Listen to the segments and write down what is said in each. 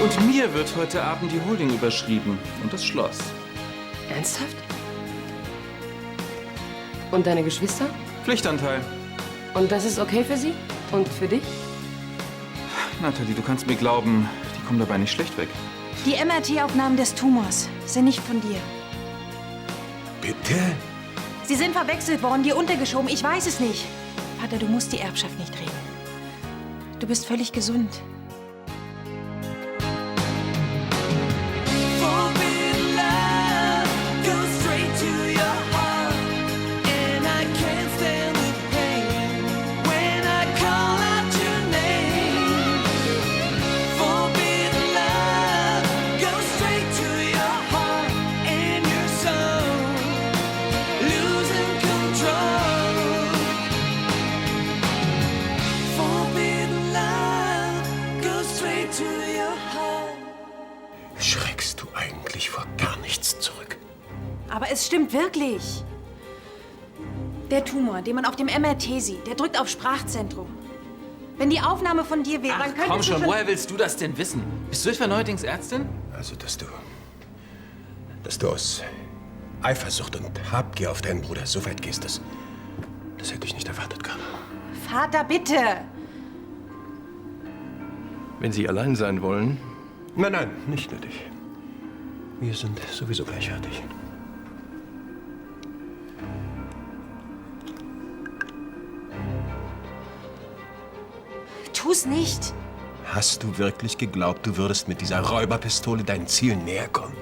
Und mir wird heute Abend die Holding überschrieben und das Schloss. Ernsthaft? Und deine Geschwister? Pflichtanteil. Und das ist okay für sie? Und für dich? Nathalie, du kannst mir glauben, die kommen dabei nicht schlecht weg. Die MRT-Aufnahmen des Tumors sind nicht von dir. Bitte? Sie sind verwechselt worden, dir untergeschoben. Ich weiß es nicht. Vater, du musst die Erbschaft nicht regeln. Du bist völlig gesund. Schreckst du eigentlich vor gar nichts zurück? Aber es stimmt wirklich. Der Tumor, den man auf dem MRT sieht, der drückt auf Sprachzentrum. Wenn die Aufnahme von dir wäre, dann könntest Komm du schon, woher willst du das denn wissen? Bist du etwa neuerdings Ärztin? Also, dass du aus Eifersucht und Habgier auf deinen Bruder so weit gehst, das hätte ich nicht erwartet, Carla. Vater, bitte! Wenn Sie allein sein wollen. Nein, nicht nötig. Wir sind sowieso gleich fertig. Tu's nicht! Hast du wirklich geglaubt, du würdest mit dieser Räuberpistole deinen Zielen näher kommen?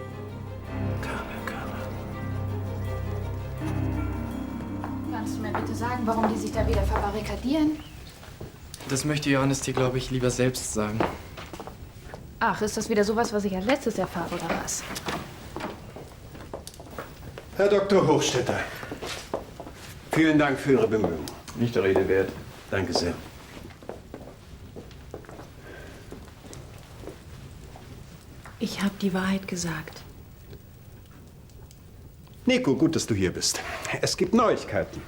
Carla. Kannst du mir bitte sagen, warum die sich da wieder verbarrikadieren? Das möchte Johannes dir, glaube ich, lieber selbst sagen. Ach, ist das wieder sowas, was ich als letztes erfahre, oder was? Herr Dr. Hochstetter, vielen Dank für Ihre Bemühungen. Nicht der Rede wert. Danke sehr. Ich habe die Wahrheit gesagt. Nico, gut, dass du hier bist. Es gibt Neuigkeiten.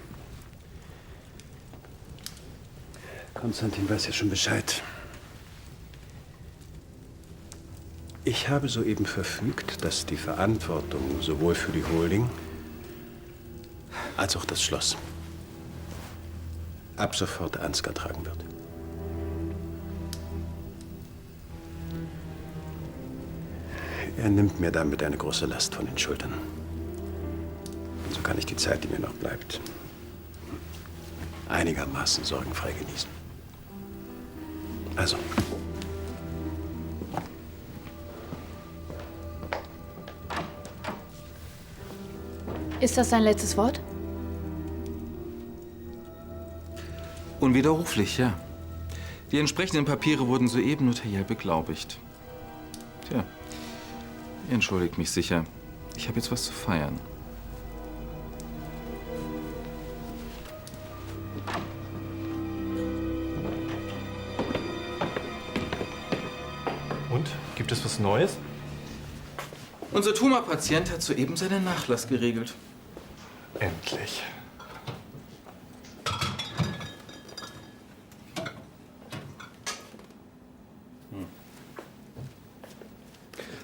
Konstantin weiß ja schon Bescheid. Ich habe soeben verfügt, dass die Verantwortung sowohl für die Holding als auch das Schloss ab sofort Ansgar tragen wird. Er nimmt mir damit eine große Last von den Schultern. Und so kann ich die Zeit, die mir noch bleibt, einigermaßen sorgenfrei genießen. Also. Ist das dein letztes Wort? Unwiderruflich, ja. Die entsprechenden Papiere wurden soeben notariell beglaubigt. Tja, ihr entschuldigt mich sicher. Ich habe jetzt was zu feiern. Und? Gibt es was Neues? Unser Tumorpatient hat soeben seinen Nachlass geregelt. Endlich.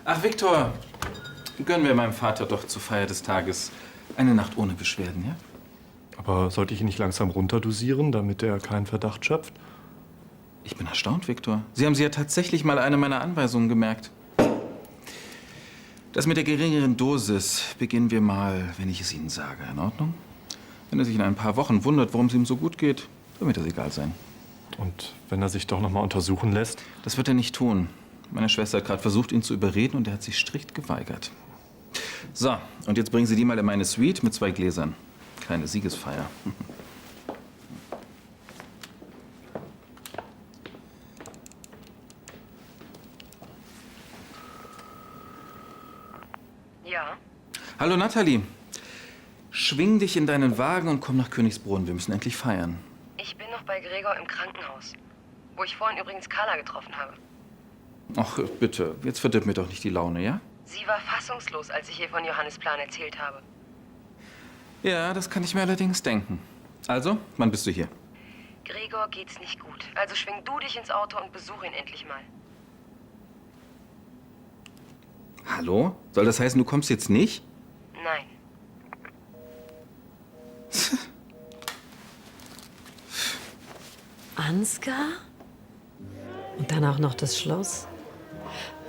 Ach, Viktor, gönnen wir meinem Vater doch zur Feier des Tages eine Nacht ohne Beschwerden, ja? Aber sollte ich ihn nicht langsam runterdosieren, damit er keinen Verdacht schöpft? Ich bin erstaunt, Viktor. Sie haben ja tatsächlich mal eine meiner Anweisungen gemerkt. Das mit der geringeren Dosis beginnen wir mal, wenn ich es Ihnen sage. In Ordnung? Wenn er sich in ein paar Wochen wundert, warum es ihm so gut geht, dann wird das egal sein. Und wenn er sich doch noch mal untersuchen lässt? Das wird er nicht tun. Meine Schwester hat gerade versucht, ihn zu überreden und er hat sich strikt geweigert. So, und jetzt bringen Sie die mal in meine Suite mit 2 Gläsern. Kleine Siegesfeier. Ja. Hallo Nathalie. Schwing dich in deinen Wagen und komm nach Königsbrunn. Wir müssen endlich feiern. Ich bin noch bei Gregor im Krankenhaus, wo ich vorhin übrigens Carla getroffen habe. Ach, bitte, jetzt verdirb mir doch nicht die Laune, ja? Sie war fassungslos, als ich ihr von Johannes Plan erzählt habe. Ja, das kann ich mir allerdings denken. Also, wann bist du hier? Gregor geht's nicht gut. Also schwing du dich ins Auto und besuch ihn endlich mal. Hallo? Soll das heißen, du kommst jetzt nicht? Nein. Ansgar? Und dann auch noch das Schloss?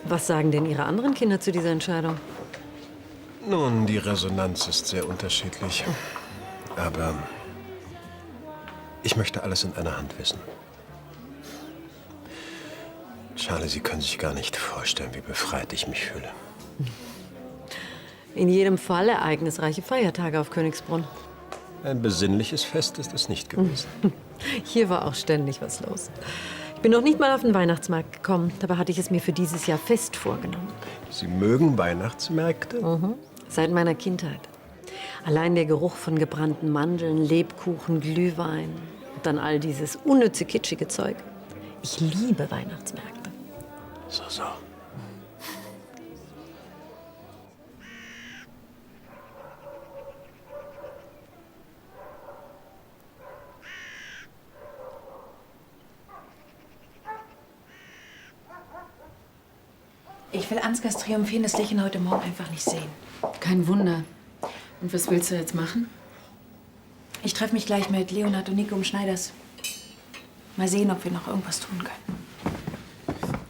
Was sagen denn Ihre anderen Kinder zu dieser Entscheidung? Nun, die Resonanz ist sehr unterschiedlich. Aber ich möchte alles in einer Hand wissen. Charlie, Sie können sich gar nicht vorstellen, wie befreit ich mich fühle. In jedem Fall ereignisreiche Feiertage auf Königsbrunn. Ein besinnliches Fest ist es nicht gewesen. Hier war auch ständig was los. Ich bin noch nicht mal auf den Weihnachtsmarkt gekommen. Dabei hatte ich es mir für dieses Jahr fest vorgenommen. Sie mögen Weihnachtsmärkte? Seit meiner Kindheit. Allein der Geruch von gebrannten Mandeln, Lebkuchen, Glühwein und dann all dieses unnütze, kitschige Zeug. Ich liebe Weihnachtsmärkte. So. Ich will Ansgars triumphierendes Lächeln heute Morgen einfach nicht sehen. Kein Wunder. Und was willst du jetzt machen? Ich treffe mich gleich mit Leonhard und Nico im Schneiders. Mal sehen, ob wir noch irgendwas tun können.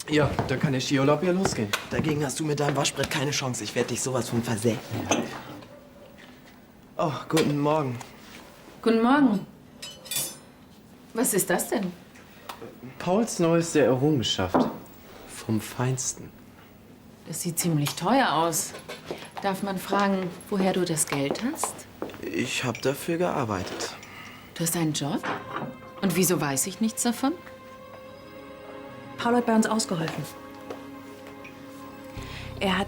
Ja, da kann der Skiurlaub ja losgehen. Dagegen hast du mit deinem Waschbrett keine Chance. Ich werde dich sowas von versägen. Oh, guten Morgen. Guten Morgen. Was ist das denn? Pauls neueste Errungenschaft. Vom Feinsten. Das sieht ziemlich teuer aus. Darf man fragen, woher du das Geld hast? Ich habe dafür gearbeitet. Du hast einen Job? Und wieso weiß ich nichts davon? Paul hat bei uns ausgeholfen. Er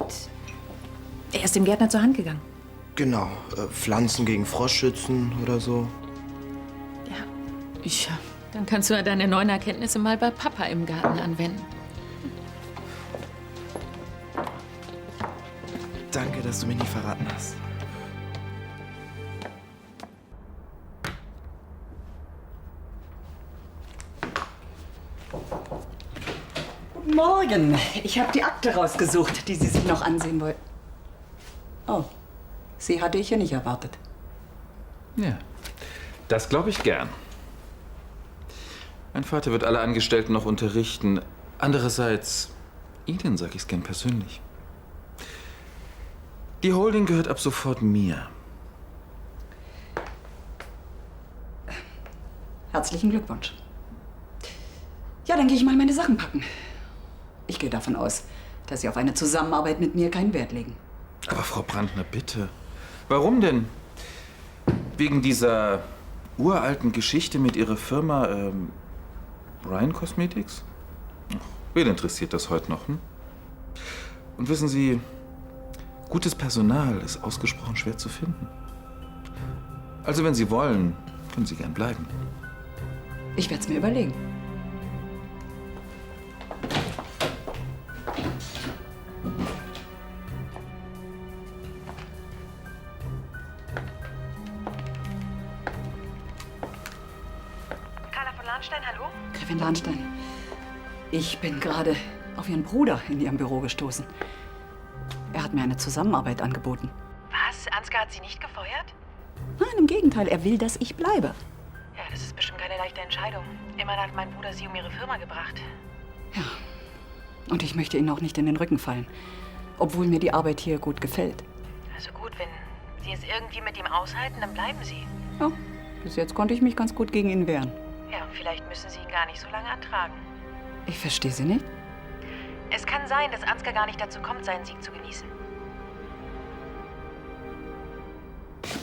ist dem Gärtner zur Hand gegangen. Genau. Pflanzen gegen Froschschützen oder so. Ja. Dann kannst du ja deine neuen Erkenntnisse mal bei Papa im Garten anwenden. Danke, dass du mich nicht verraten hast. Guten Morgen. Ich habe die Akte rausgesucht, die Sie sich noch ansehen wollten. Oh, Sie hatte ich ja nicht erwartet. Ja, das glaube ich gern. Mein Vater wird alle Angestellten noch unterrichten. Andererseits, Ihnen sage ich es gern persönlich. Die Holding gehört ab sofort mir. Herzlichen Glückwunsch. Ja, dann gehe ich mal meine Sachen packen. Ich gehe davon aus, dass Sie auf eine Zusammenarbeit mit mir keinen Wert legen. Aber Frau Brandner, bitte. Warum denn? Wegen dieser uralten Geschichte mit Ihrer Firma Ryan Cosmetics? Ach, wen interessiert das heute noch? Hm? Und wissen Sie, gutes Personal ist ausgesprochen schwer zu finden. Also wenn Sie wollen, können Sie gern bleiben. Ich werde es mir überlegen. Carla von Lahnstein, hallo? Gräfin Lahnstein, ich bin gerade auf Ihren Bruder in Ihrem Büro gestoßen. Er hat mir eine Zusammenarbeit angeboten. Was? Ansgar hat Sie nicht gefeuert? Nein, im Gegenteil, er will, dass ich bleibe. Ja, das ist bestimmt keine leichte Entscheidung. Immerhin hat mein Bruder Sie um Ihre Firma gebracht. Ja, und ich möchte Ihnen auch nicht in den Rücken fallen, obwohl mir die Arbeit hier gut gefällt. Also gut, wenn Sie es irgendwie mit ihm aushalten, dann bleiben Sie. Ja, bis jetzt konnte ich mich ganz gut gegen ihn wehren. Ja, und vielleicht müssen Sie ihn gar nicht so lange ertragen. Ich verstehe Sie nicht. Es kann sein, dass Ansgar gar nicht dazu kommt, seinen Sieg zu genießen.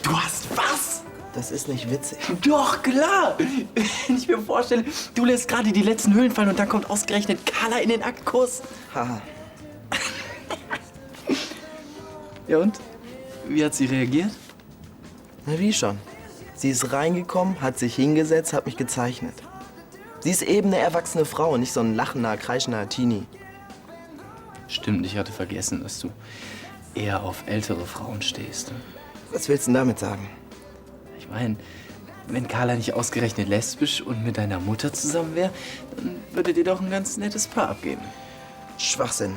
Du hast was? Das ist nicht witzig. Doch, klar! Wenn ich mir vorstelle, du lässt gerade die letzten Hüllen fallen und dann kommt ausgerechnet Carla in den Aktkurs. Haha. Ja und? Wie hat sie reagiert? Na wie schon. Sie ist reingekommen, hat sich hingesetzt, hat mich gezeichnet. Sie ist eben eine erwachsene Frau und nicht so ein lachender, kreischender Teenie. Stimmt, ich hatte vergessen, dass du eher auf ältere Frauen stehst. Was willst du denn damit sagen? Ich meine, wenn Carla nicht ausgerechnet lesbisch und mit deiner Mutter zusammen wäre, dann würdet ihr doch ein ganz nettes Paar abgeben. Schwachsinn.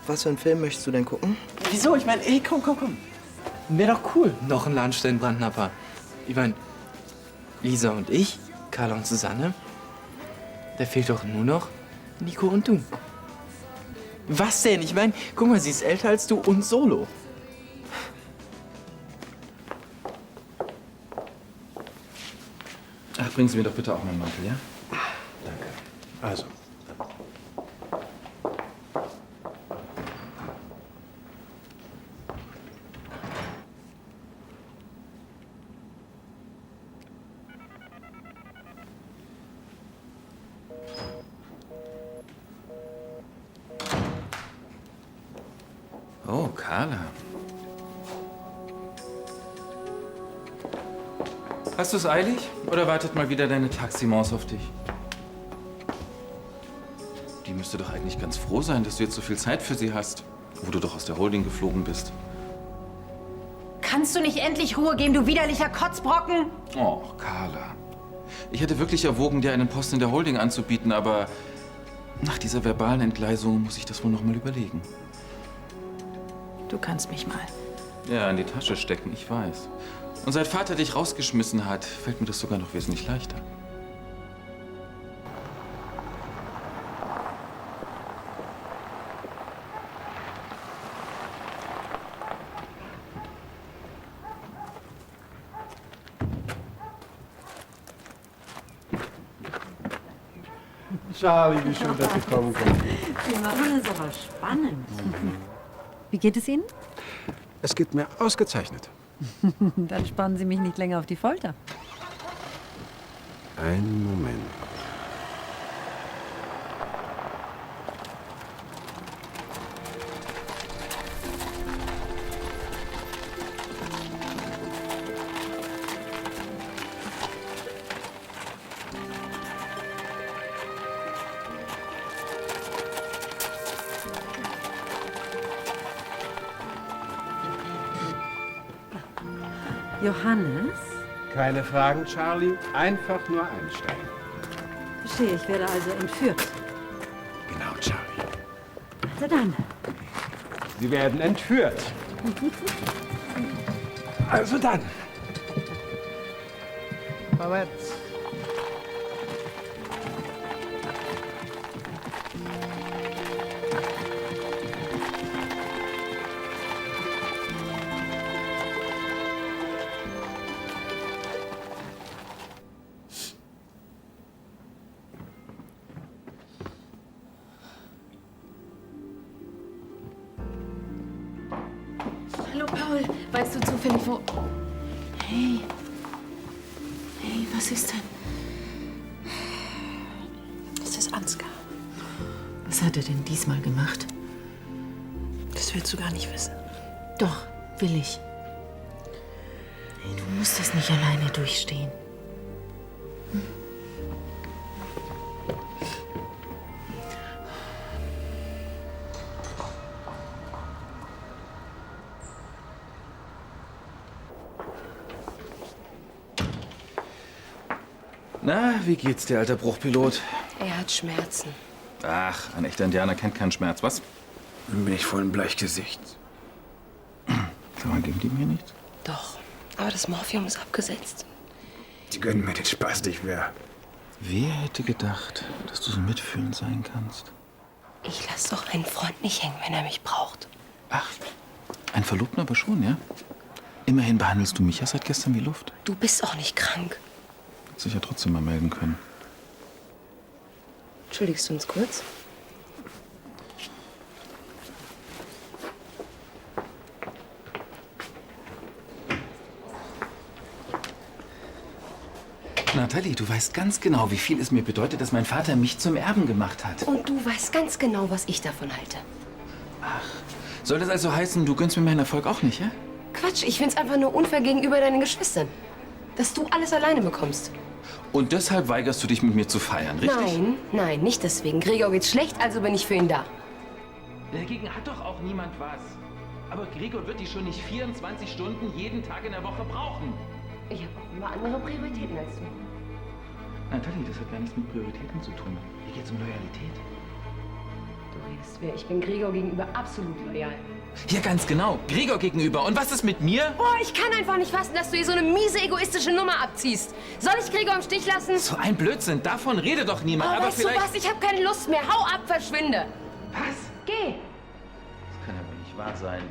Was für einen Film möchtest du denn gucken? Wieso? Ich meine, ey, komm. Wäre doch cool. Noch ein Lunch in Brandnapper. Ich meine, Lisa und ich, Carla und Susanne. Da fehlt doch nur noch Nico und du. Was denn? Ich meine, guck mal, sie ist älter als du und solo. Ach, bringen Sie mir doch bitte auch meinen Mantel, ja? Danke. Also. Oh, Carla. Hast du es eilig? Oder wartet mal wieder deine Taximaus auf dich? Die müsste doch eigentlich ganz froh sein, dass du jetzt so viel Zeit für sie hast, wo du doch aus der Holding geflogen bist. Kannst du nicht endlich Ruhe geben, du widerlicher Kotzbrocken? Oh, Carla. Ich hätte wirklich erwogen, dir einen Posten in der Holding anzubieten, aber nach dieser verbalen Entgleisung muss ich das wohl noch mal überlegen. Du kannst mich mal. Ja, in die Tasche stecken, ich weiß. Und seit Vater dich rausgeschmissen hat, fällt mir das sogar noch wesentlich leichter. Charlie, wie schön, dass Sie kommen können. Sie machen es aber spannend. Wie geht es Ihnen? Es geht mir ausgezeichnet. Dann spannen Sie mich nicht länger auf die Folter. Einen Moment. Johannes? Keine Fragen, Charlie. Einfach nur einsteigen. Verstehe, ich werde also entführt. Genau, Charlie. Also dann. Sie werden entführt. Also dann. Vorwärts. Hallo, Paul. Weißt du zufällig, wo... Hey. Hey, was ist denn? Das ist Ansgar. Was hat er denn diesmal gemacht? Das willst du gar nicht wissen. Doch, will ich. Hey, du musst das nicht alleine durchstehen. Na, wie geht's dir, alter Bruchpilot? Er hat Schmerzen. Ach, ein echter Indianer kennt keinen Schmerz, was? Nun bin ich voll im Bleichgesicht. Sag mal, geben die mir nichts? Doch, aber das Morphium ist abgesetzt. Sie gönnen mir den Spaß nicht mehr. Wer hätte gedacht, dass du so mitfühlend sein kannst? Ich lasse doch einen Freund nicht hängen, wenn er mich braucht. Ach, ein Verlobter aber schon, ja? Immerhin behandelst du mich ja seit gestern wie Luft. Du bist auch nicht krank. Hättest dich ja trotzdem mal melden können. Entschuldigst du uns kurz? Nathalie, du weißt ganz genau, wie viel es mir bedeutet, dass mein Vater mich zum Erben gemacht hat. Und du weißt ganz genau, was ich davon halte. Soll das also heißen, du gönnst mir meinen Erfolg auch nicht, ja? Quatsch, ich find's einfach nur unfair gegenüber deinen Geschwistern. Dass du alles alleine bekommst. Und deshalb weigerst du dich, mit mir zu feiern, richtig? Nein, nicht deswegen. Gregor geht's schlecht, also bin ich für ihn da. Dagegen hat doch auch niemand was. Aber Gregor wird dich schon nicht 24 Stunden jeden Tag in der Woche brauchen. Ich habe auch immer andere Prioritäten als du. Nathalie, das hat gar nichts mit Prioritäten zu tun. Hier geht's um Loyalität. Du redest, wer. Ich bin Gregor gegenüber absolut loyal. Ja, ganz genau. Gregor gegenüber. Und was ist mit mir? Boah, ich kann einfach nicht fassen, dass du hier so eine miese, egoistische Nummer abziehst. Soll ich Gregor im Stich lassen? So ein Blödsinn. Davon redet doch niemand. Oh, Aber weißt vielleicht... du was? Ich habe keine Lust mehr. Hau ab, verschwinde. Was? Geh. Das kann ja wohl nicht wahr sein.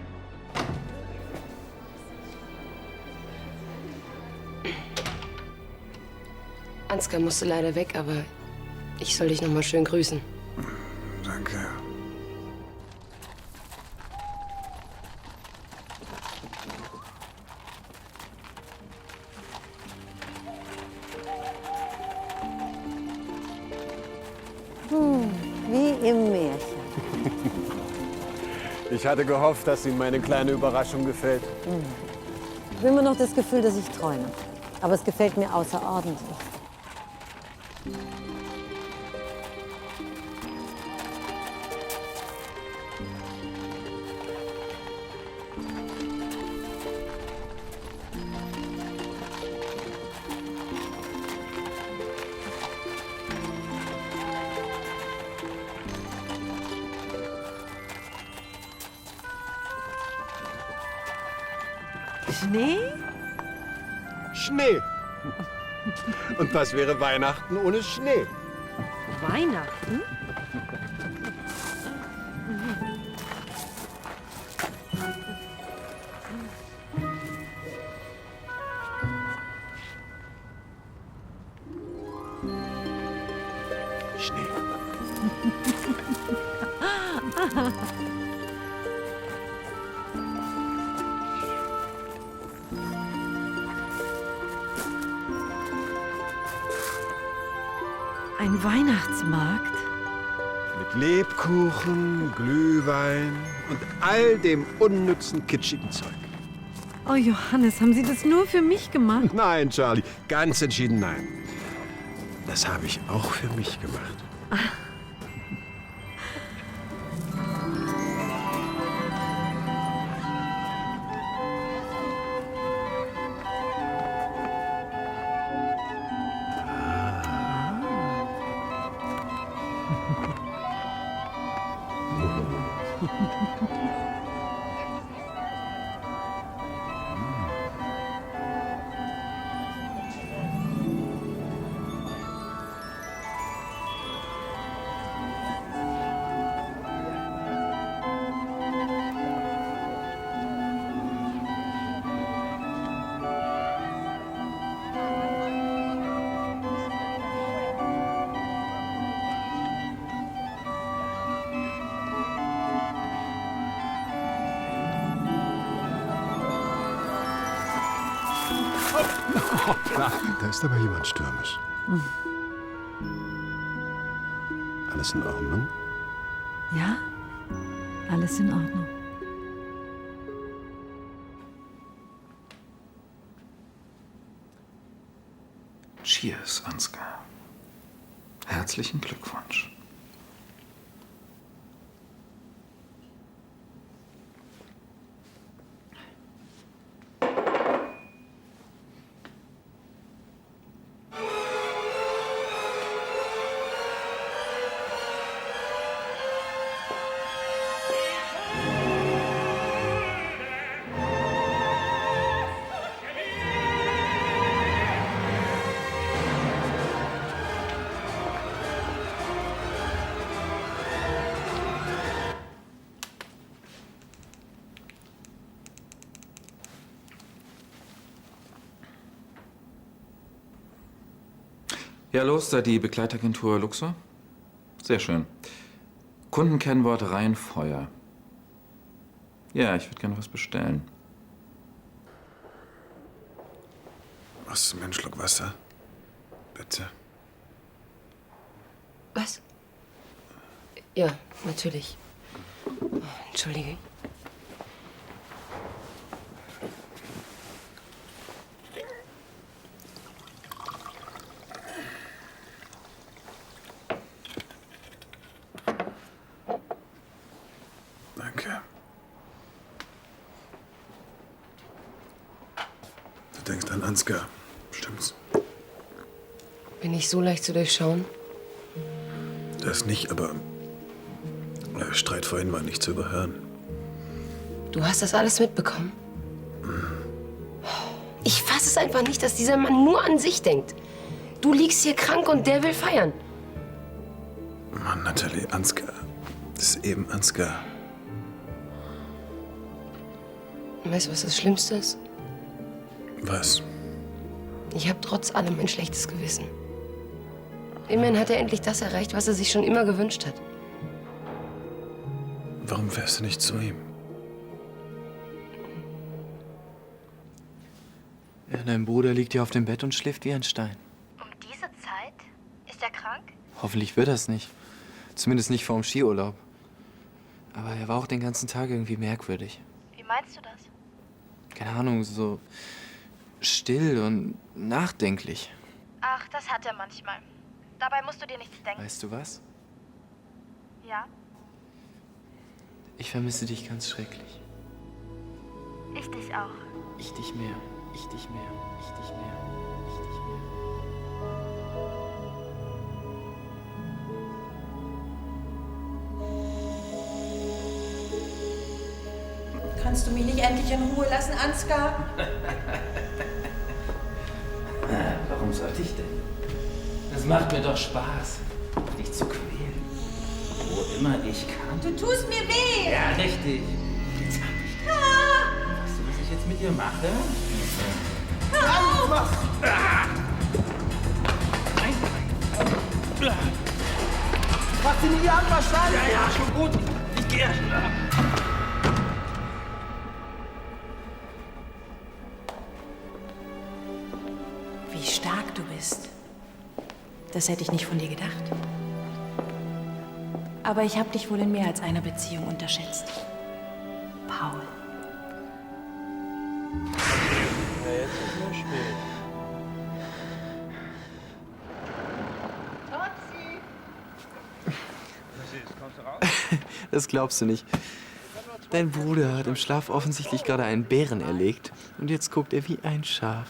Ansgar musste leider weg, aber ich soll dich noch mal schön grüßen. Danke. Wie im Märchen. Ich hatte gehofft, dass Ihnen meine kleine Überraschung gefällt. Ich habe immer noch das Gefühl, dass ich träume. Aber es gefällt mir außerordentlich. Schnee? Schnee. Und was wäre Weihnachten ohne Schnee? Weihnachten? Schnee. Ein Weihnachtsmarkt? Mit Lebkuchen, Glühwein und all dem unnützen, kitschigen Zeug. Oh, Johannes, haben Sie das nur für mich gemacht? Nein, Charlie, ganz entschieden nein. Das habe ich auch für mich gemacht. Hoppla, da ist aber jemand stürmisch. Alles in Ordnung? Ja, alles in Ordnung. Cheers, Ansgar. Herzlichen Glückwunsch. Ja, los, da die Begleitagentur Luxor. Sehr schön. Kundenkennwort Rheinfeuer. Ja, ich würde gerne was bestellen. Machst du mir einen Schluck Wasser? Bitte. Was? Ja, natürlich. Oh, entschuldige. Danke. Du denkst an Ansgar, stimmt's? Bin ich so leicht zu durchschauen? Das nicht, aber Der Streit vorhin war nicht zu überhören. Du hast das alles mitbekommen? Ich fasse es einfach nicht, dass dieser Mann nur an sich denkt. Du liegst hier krank und der will feiern. Mann, Natalie, Ansgar. Das ist eben Ansgar. Weißt du, was das Schlimmste ist? Was? Ich habe trotz allem ein schlechtes Gewissen. Immerhin hat er endlich das erreicht, was er sich schon immer gewünscht hat. Warum fährst du nicht zu ihm? Ja, dein Bruder liegt hier auf dem Bett und schläft wie ein Stein. Um diese Zeit? Ist er krank? Hoffentlich wird das nicht. Zumindest nicht vor dem Skiurlaub. Aber er war auch den ganzen Tag irgendwie merkwürdig. Wie meinst du das? Keine Ahnung, so still und nachdenklich. Ach, das hat er manchmal. Dabei musst du dir nichts denken. Weißt du was? Ja? Ich vermisse dich ganz schrecklich. Ich dich auch. Ich dich mehr. Ich dich mehr. Ich dich mehr. Ich dich mehr. Kannst du mich nicht endlich in Ruhe lassen, Ansgar? Warum sollte ich denn? Das macht mir doch Spaß, dich zu quälen. Wo immer ich kann. Du tust mir weh! Ja, richtig. Jetzt hab ich dich. Weißt du, was ich jetzt mit dir mache? Hör auf! Fass sie nie an, verstanden? Ja, ja, schon gut. Ich gehe. Wie stark du bist. Das hätte ich nicht von dir gedacht. Aber ich habe dich wohl in mehr als einer Beziehung unterschätzt. Paul. Ja, jetzt ist nur spät. Das glaubst du nicht. Dein Bruder hat im Schlaf offensichtlich gerade einen Bären erlegt. Und jetzt guckt er wie ein Schaf.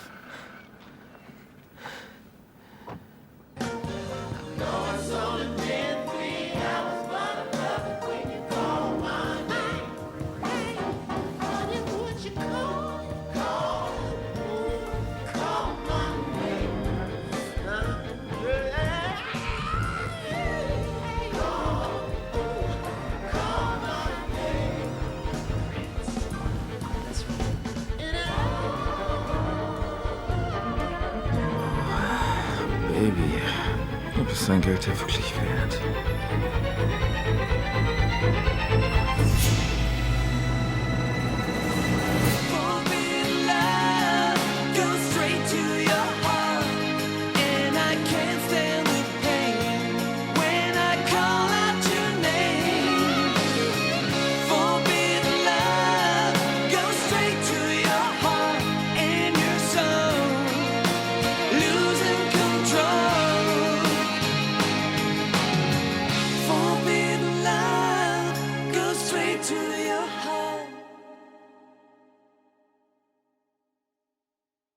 Baby, du bist dein Geld ja wirklich wert.